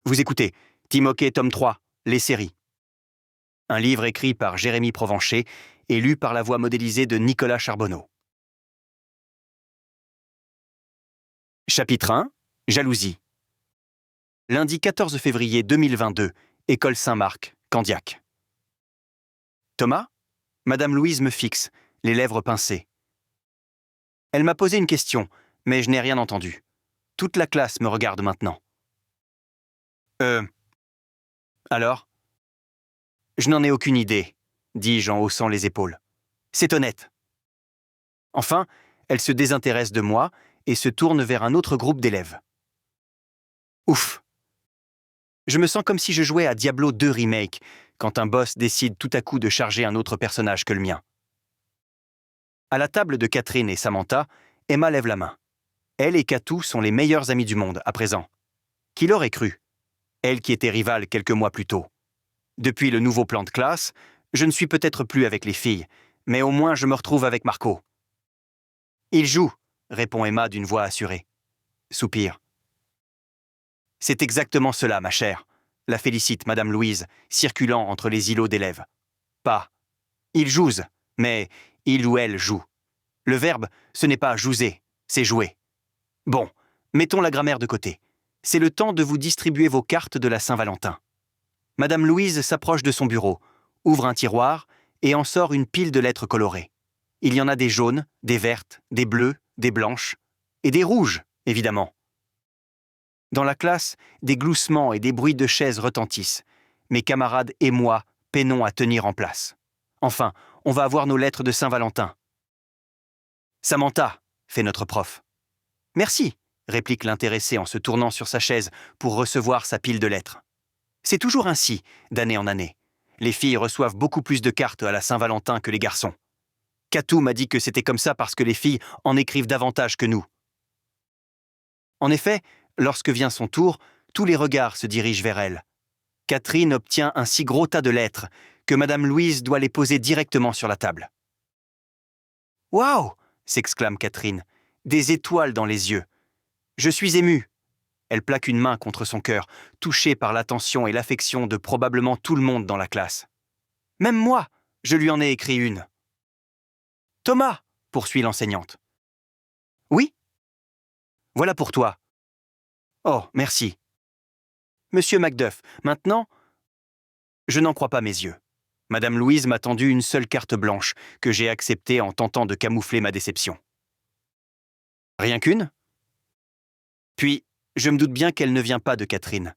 Vous écoutez Timothée tome 3, Les séries. Un livre écrit par Jérémy Provencher et lu par la voix modélisée de Nicolas Charbonneau. Chapitre 1. Jalousie. Lundi 14 février 2022, École Saint-Marc, Candiac. Thomas, Madame Louise me fixe, les lèvres pincées. Elle m'a posé une question, mais je n'ai rien entendu. Toute la classe me regarde maintenant. Alors ? Je n'en ai aucune idée, dis-je en haussant les épaules. C'est honnête. Enfin, elle se désintéresse de moi et se tourne vers un autre groupe d'élèves. Ouf. Je me sens comme si je jouais à Diablo 2 Remake, quand un boss décide tout à coup de charger un autre personnage que le mien. À la table de Catherine et Samantha, Emma lève la main. Elle et Katou sont les meilleures amies du monde, à présent. Qui l'aurait cru ? Elle qui était rivale quelques mois plus tôt. Depuis le nouveau plan de classe, je ne suis peut-être plus avec les filles, mais au moins je me retrouve avec Marco. Il joue, répond Emma d'une voix assurée. Soupir. C'est exactement cela, ma chère, la félicite Madame Louise, circulant entre les îlots d'élèves. Pas. Il joue, mais il ou elle joue. Le verbe, ce n'est pas jouser, c'est jouer. Bon, mettons la grammaire de côté. C'est le temps de vous distribuer vos cartes de la Saint-Valentin. Madame Louise s'approche de son bureau, ouvre un tiroir et en sort une pile de lettres colorées. Il y en a des jaunes, des vertes, des bleues, des blanches et des rouges, évidemment. Dans la classe, des gloussements et des bruits de chaises retentissent. Mes camarades et moi peinons à tenir en place. Enfin, on va avoir nos lettres de Saint-Valentin. Samantha, fait notre prof. Merci, réplique l'intéressé en se tournant sur sa chaise pour recevoir sa pile de lettres. C'est toujours ainsi, d'année en année. Les filles reçoivent beaucoup plus de cartes à la Saint-Valentin que les garçons. Katou m'a dit que c'était comme ça parce que les filles en écrivent davantage que nous. En effet, lorsque vient son tour, tous les regards se dirigent vers elle. Catherine obtient un si gros tas de lettres que Madame Louise doit les poser directement sur la table. « Waouh !» s'exclame Catherine, des étoiles dans les yeux. « Je suis émue. » Elle plaque une main contre son cœur, touchée par l'attention et l'affection de probablement tout le monde dans la classe. « Même moi, je lui en ai écrit une. »« Thomas !» poursuit l'enseignante. « Oui ? Voilà pour toi. »« Oh, merci. »« Monsieur Macduff, maintenant, je n'en crois pas mes yeux. Madame Louise m'a tendu une seule carte blanche que j'ai acceptée en tentant de camoufler ma déception. Rien qu'une ? Puis, je me doute bien qu'elle ne vient pas de Catherine.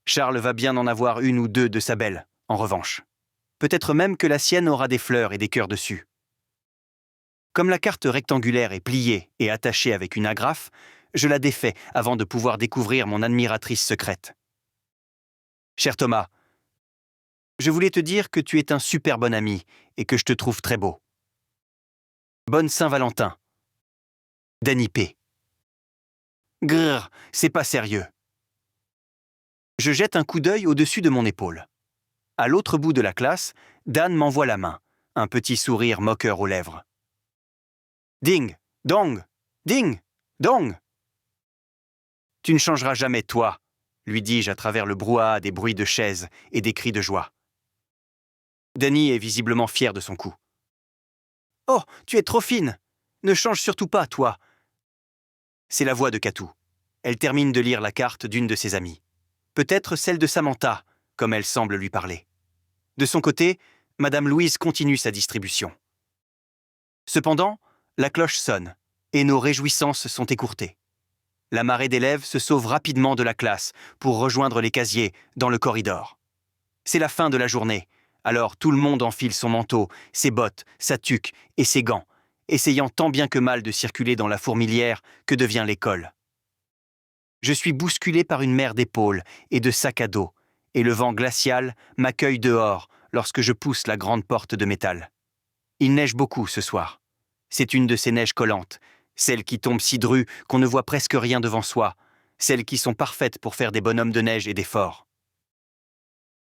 Charles va bien en avoir une ou deux de sa belle, en revanche. Peut-être même que la sienne aura des fleurs et des cœurs dessus. Comme la carte rectangulaire est pliée et attachée avec une agrafe, je la défais avant de pouvoir découvrir mon admiratrice secrète. Cher Thomas, je voulais te dire que tu es un super bon ami et que je te trouve très beau. Bonne Saint-Valentin. Danny P. Grrr, c'est pas sérieux. Je jette un coup d'œil au-dessus de mon épaule. À l'autre bout de la classe, Dan m'envoie la main, un petit sourire moqueur aux lèvres. Ding, dong, ding, dong. Tu ne changeras jamais, toi, lui dis-je à travers le brouhaha des bruits de chaises et des cris de joie. Danny est visiblement fier de son coup. Oh, tu es trop fine. Ne change surtout pas, toi. C'est la voix de Katou. Elle termine de lire la carte d'une de ses amies. Peut-être celle de Samantha, comme elle semble lui parler. De son côté, Madame Louise continue sa distribution. Cependant, la cloche sonne, et nos réjouissances sont écourtées. La marée d'élèves se sauve rapidement de la classe pour rejoindre les casiers dans le corridor. C'est la fin de la journée, alors tout le monde enfile son manteau, ses bottes, sa tuque et ses gants, essayant tant bien que mal de circuler dans la fourmilière que devient l'école. Je suis bousculé par une mer d'épaules et de sacs à dos, et le vent glacial m'accueille dehors lorsque je pousse la grande porte de métal. Il neige beaucoup ce soir. C'est une de ces neiges collantes, celles qui tombent si drues qu'on ne voit presque rien devant soi, celles qui sont parfaites pour faire des bonhommes de neige et des forts.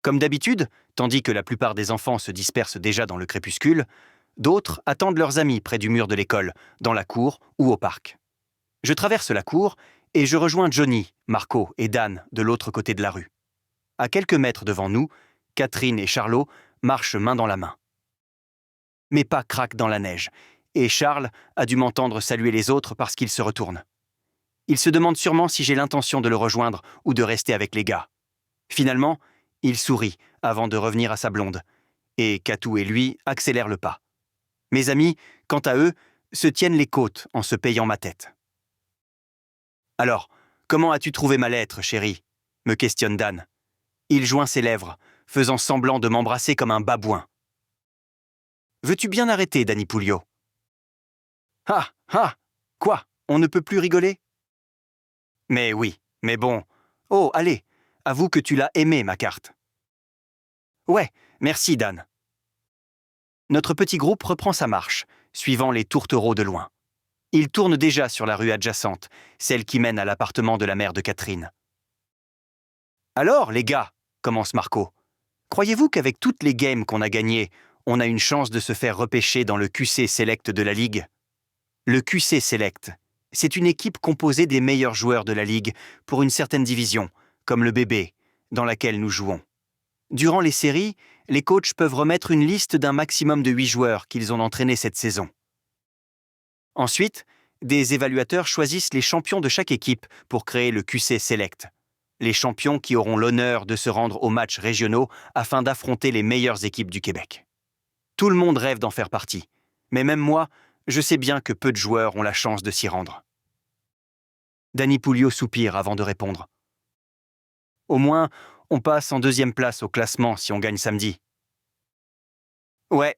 Comme d'habitude, tandis que la plupart des enfants se dispersent déjà dans le crépuscule, d'autres attendent leurs amis près du mur de l'école, dans la cour ou au parc. Je traverse la cour et je rejoins Johnny, Marco et Dan de l'autre côté de la rue. À quelques mètres devant nous, Catherine et Charlot marchent main dans la main. Mes pas craquent dans la neige, et Charles a dû m'entendre saluer les autres parce qu'il se retourne. Il se demande sûrement si j'ai l'intention de le rejoindre ou de rester avec les gars. Finalement, il sourit avant de revenir à sa blonde, et Katou et lui accélèrent le pas. Mes amis, quant à eux, se tiennent les côtes en se payant ma tête. « Alors, comment as-tu trouvé ma lettre, chérie ?» me questionne Dan. Il joint ses lèvres, faisant semblant de m'embrasser comme un babouin. « Veux-tu bien arrêter, Danny Pouliot ?»« Ah, ah, quoi, on ne peut plus rigoler ?»« Mais oui, mais bon. Oh, allez, avoue que tu l'as aimée, ma carte. »« Ouais, merci, Dan. » Notre petit groupe reprend sa marche, suivant les tourtereaux de loin. Il tourne déjà sur la rue adjacente, celle qui mène à l'appartement de la mère de Catherine. « Alors, les gars, commence Marco, croyez-vous qu'avec toutes les games qu'on a gagnées, on a une chance de se faire repêcher dans le QC Select de la Ligue ? Le QC Select, c'est une équipe composée des meilleurs joueurs de la Ligue pour une certaine division, comme le BB, dans laquelle nous jouons. Durant les séries, les coachs peuvent remettre une liste d'un maximum de 8 joueurs qu'ils ont entraînés cette saison. Ensuite, des évaluateurs choisissent les champions de chaque équipe pour créer le QC Select. Les champions qui auront l'honneur de se rendre aux matchs régionaux afin d'affronter les meilleures équipes du Québec. Tout le monde rêve d'en faire partie, mais même moi, je sais bien que peu de joueurs ont la chance de s'y rendre. Danny Pouliot soupire avant de répondre. Au moins, on passe en 2e place au classement si on gagne samedi. Ouais,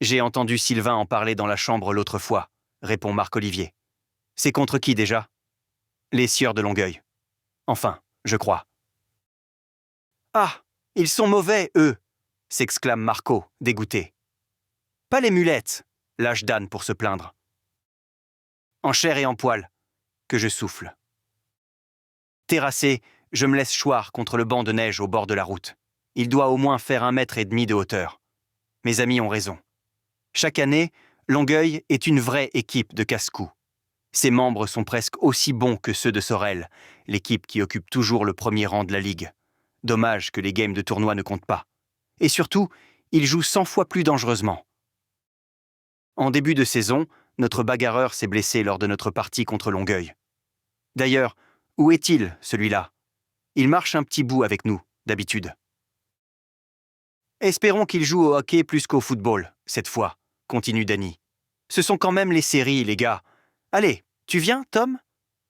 j'ai entendu Sylvain en parler dans la chambre l'autre fois, répond Marc-Olivier. C'est contre qui déjà ? Les Sieurs de Longueuil. Enfin, je crois. Ah, ils sont mauvais, eux, s'exclame Marco, dégoûté. Pas les mulettes, lâche Dan pour se plaindre. En chair et en poil, que je souffle. Terrassé, je me laisse choir contre le banc de neige au bord de la route. Il doit au moins faire 1,5 m de hauteur. Mes amis ont raison. Chaque année, Longueuil est une vraie équipe de casse-cou. Ses membres sont presque aussi bons que ceux de Sorel, l'équipe qui occupe toujours le premier rang de la Ligue. Dommage que les games de tournoi ne comptent pas. Et surtout, ils jouent 100 fois plus dangereusement. En début de saison, notre bagarreur s'est blessé lors de notre partie contre Longueuil. D'ailleurs, où est-il, celui-là ? Il marche un petit bout avec nous, d'habitude. Espérons qu'il joue au hockey plus qu'au football, cette fois, continue Danny. Ce sont quand même les séries, les gars. Allez, tu viens, Tom ?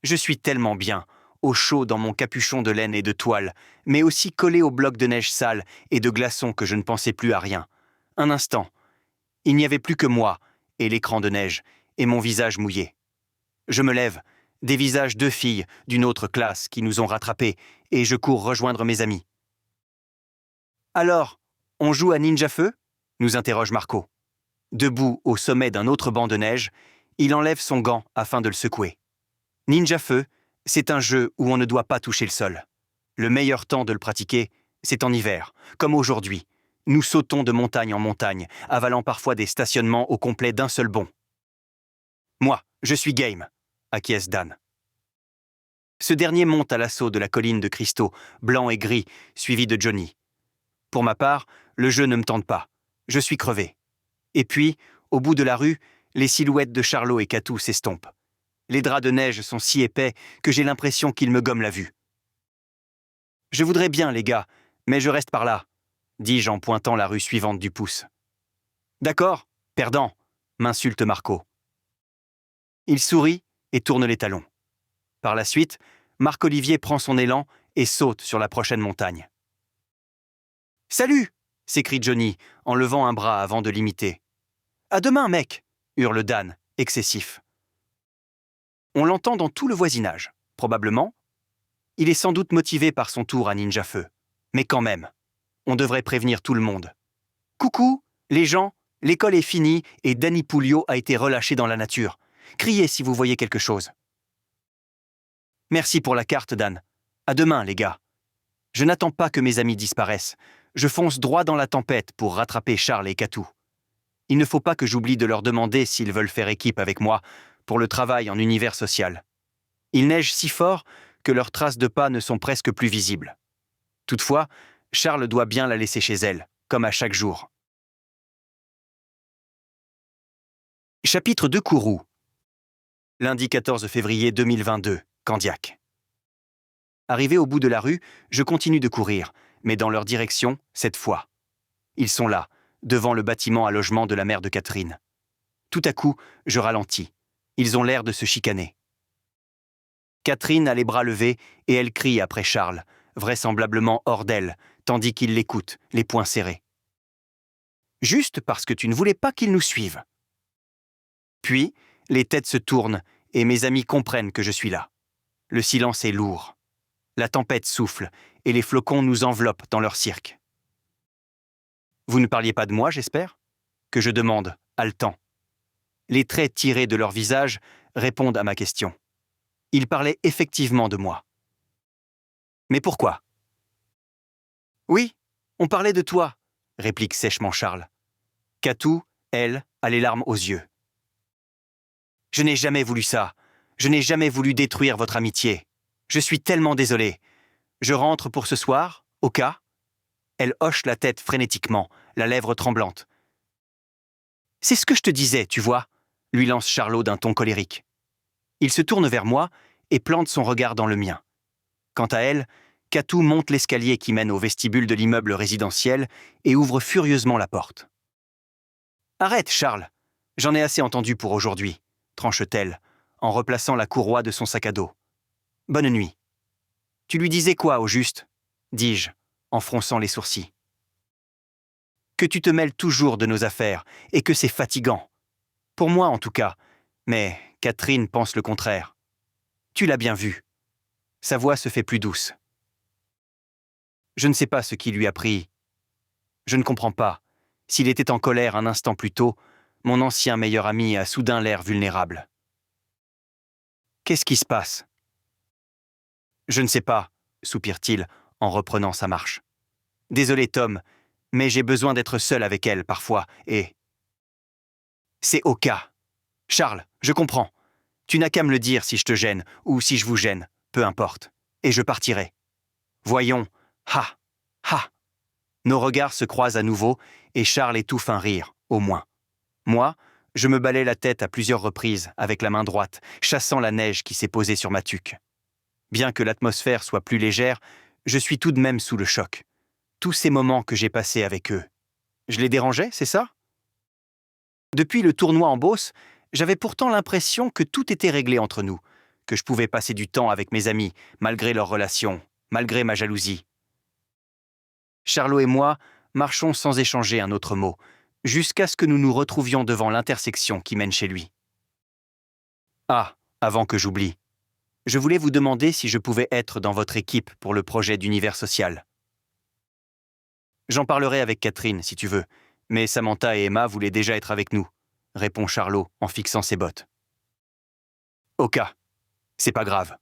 Je suis tellement bien, au chaud dans mon capuchon de laine et de toile, mais aussi collé au bloc de neige sale et de glaçons que je ne pensais plus à rien. Un instant. Il n'y avait plus que moi, et l'écran de neige, et mon visage mouillé. Je me lève, des visages de filles d'une autre classe qui nous ont rattrapés, et je cours rejoindre mes amis. « Alors, on joue à Ninja Feu ?» nous interroge Marco. Debout au sommet d'un autre banc de neige, il enlève son gant afin de le secouer. Ninja Feu, c'est un jeu où on ne doit pas toucher le sol. Le meilleur temps de le pratiquer, c'est en hiver, comme aujourd'hui. Nous sautons de montagne en montagne, avalant parfois des stationnements au complet d'un seul bond. Moi, je suis game, acquiesce Dan. Ce dernier monte à l'assaut de la colline de cristaux, blanc et gris, suivi de Johnny. Pour ma part, le jeu ne me tente pas. Je suis crevé. Et puis, au bout de la rue, les silhouettes de Charlot et Katou s'estompent. Les draps de neige sont si épais que j'ai l'impression qu'ils me gomment la vue. « Je voudrais bien, les gars, mais je reste par là, » dis-je en pointant la rue suivante du pouce. « D'accord, perdant, » m'insulte Marco. Il sourit et tourne les talons. Par la suite, Marc-Olivier prend son élan et saute sur la prochaine montagne. « Salut !» s'écrie Johnny en levant un bras avant de l'imiter. « À demain, mec !» hurle Dan, excessif. On l'entend dans tout le voisinage, probablement. Il est sans doute motivé par son tour à Ninja Feu. Mais quand même, on devrait prévenir tout le monde. Coucou, les gens, l'école est finie et Danny Pouliot a été relâché dans la nature. Criez si vous voyez quelque chose. Merci pour la carte, Dan. À demain, les gars. Je n'attends pas que mes amis disparaissent. Je fonce droit dans la tempête pour rattraper Charles et Katou. Il ne faut pas que j'oublie de leur demander s'ils veulent faire équipe avec moi pour le travail en univers social. Il neige si fort que leurs traces de pas ne sont presque plus visibles. Toutefois, Charles doit bien la laisser chez elle, comme à chaque jour. Chapitre 2 Kourou. Lundi 14 février 2022, Candiac. Arrivé au bout de la rue, je continue de courir, mais dans leur direction, cette fois. Ils sont là, devant le bâtiment à logement de la mère de Catherine. Tout à coup, je ralentis. Ils ont l'air de se chicaner. Catherine a les bras levés et elle crie après Charles, vraisemblablement hors d'elle, tandis qu'il l'écoute, les poings serrés. Juste parce que tu ne voulais pas qu'ils nous suivent. Puis, les têtes se tournent et mes amis comprennent que je suis là. Le silence est lourd. La tempête souffle et les flocons nous enveloppent dans leur cirque. Vous ne parliez pas de moi, j'espère ? Que je demande, haletant. Les traits tirés de leur visage répondent à ma question. Ils parlaient effectivement de moi. Mais pourquoi ? Oui, on parlait de toi, réplique sèchement Charles. Katou, elle, a les larmes aux yeux. Je n'ai jamais voulu ça. Je n'ai jamais voulu détruire votre amitié. Je suis tellement désolé. Je rentre pour ce soir, au cas. Elle hoche la tête frénétiquement, la lèvre tremblante. C'est ce que je te disais, tu vois, lui lance Charlot d'un ton colérique. Il se tourne vers moi et plante son regard dans le mien. Quant à elle, Katou monte l'escalier qui mène au vestibule de l'immeuble résidentiel et ouvre furieusement la porte. Arrête, Charles, j'en ai assez entendu pour aujourd'hui, tranche-t-elle, en replaçant la courroie de son sac à dos. Bonne nuit. Tu lui disais quoi, au juste ? Dis-je, en fronçant les sourcils. Que tu te mêles toujours de nos affaires et que c'est fatigant. Pour moi, en tout cas. Mais Catherine pense le contraire. Tu l'as bien vu. Sa voix se fait plus douce. Je ne sais pas ce qui lui a pris. Je ne comprends pas. S'il était en colère un instant plus tôt, mon ancien meilleur ami a soudain l'air vulnérable. Qu'est-ce qui se passe ? Je ne sais pas, soupire-t-il en reprenant sa marche. Désolé, Tom, mais j'ai besoin d'être seul avec elle parfois, et... C'est au cas. Charles, je comprends. Tu n'as qu'à me le dire si je te gêne, ou si je vous gêne, peu importe. Et je partirai. Voyons. Ha. Ha. Nos regards se croisent à nouveau, et Charles étouffe un rire, au moins. Moi, je me balais la tête à plusieurs reprises, avec la main droite, chassant la neige qui s'est posée sur ma tuque. Bien que l'atmosphère soit plus légère, je suis tout de même sous le choc. Tous ces moments que j'ai passés avec eux. Je les dérangeais, c'est ça ? Depuis le tournoi en Beauce, j'avais pourtant l'impression que tout était réglé entre nous, que je pouvais passer du temps avec mes amis, malgré leurs relations, malgré ma jalousie. Charlot et moi marchons sans échanger un autre mot, jusqu'à ce que nous nous retrouvions devant l'intersection qui mène chez lui. Ah, avant que j'oublie, je voulais vous demander si je pouvais être dans votre équipe pour le projet d'univers social. J'en parlerai avec Catherine, si tu veux, mais Samantha et Emma voulaient déjà être avec nous, répond Charlot en fixant ses bottes. Au cas, c'est pas grave.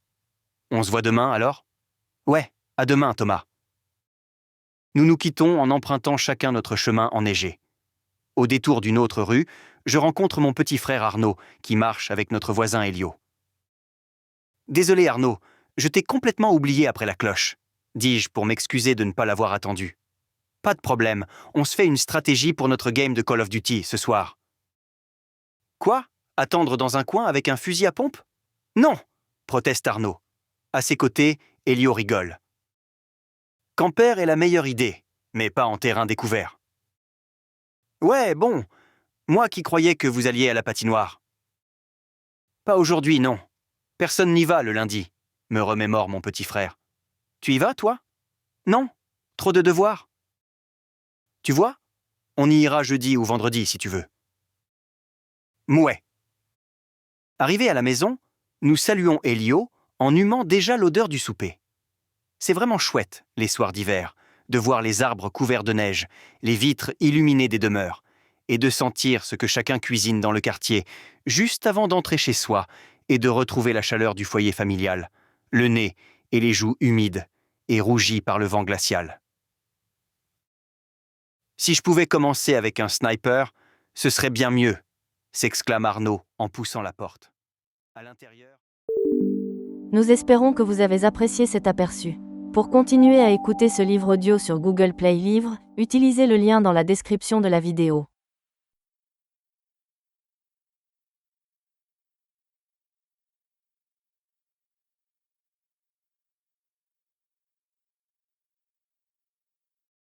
On se voit demain, alors ? Ouais, à demain, Thomas. Nous nous quittons en empruntant chacun notre chemin enneigé. Au détour d'une autre rue, je rencontre mon petit frère Arnaud, qui marche avec notre voisin Elio. Désolé Arnaud, je t'ai complètement oublié après la cloche, dis-je pour m'excuser de ne pas l'avoir attendu. Pas de problème, on se fait une stratégie pour notre game de Call of Duty ce soir. Quoi ? Attendre dans un coin avec un fusil à pompe ? Non, proteste Arnaud. À ses côtés, Elio rigole. Camper est la meilleure idée, mais pas en terrain découvert. Ouais, bon, moi qui croyais que vous alliez à la patinoire. Pas aujourd'hui, non. Personne n'y va le lundi, me remémore mon petit frère. Tu y vas, toi ? Non, trop de devoirs. Tu vois ? On y ira jeudi ou vendredi, si tu veux. Mouais. Arrivés à la maison, nous saluons Elio en humant déjà l'odeur du souper. C'est vraiment chouette, les soirs d'hiver, de voir les arbres couverts de neige, les vitres illuminées des demeures, et de sentir ce que chacun cuisine dans le quartier, juste avant d'entrer chez soi, et de retrouver la chaleur du foyer familial, le nez et les joues humides et rougies par le vent glacial. Si je pouvais commencer avec un sniper, ce serait bien mieux, s'exclame Arnaud en poussant la porte. À l'intérieur... Nous espérons que vous avez apprécié cet aperçu. Pour continuer à écouter ce livre audio sur Google Play Livres, utilisez le lien dans la description de la vidéo.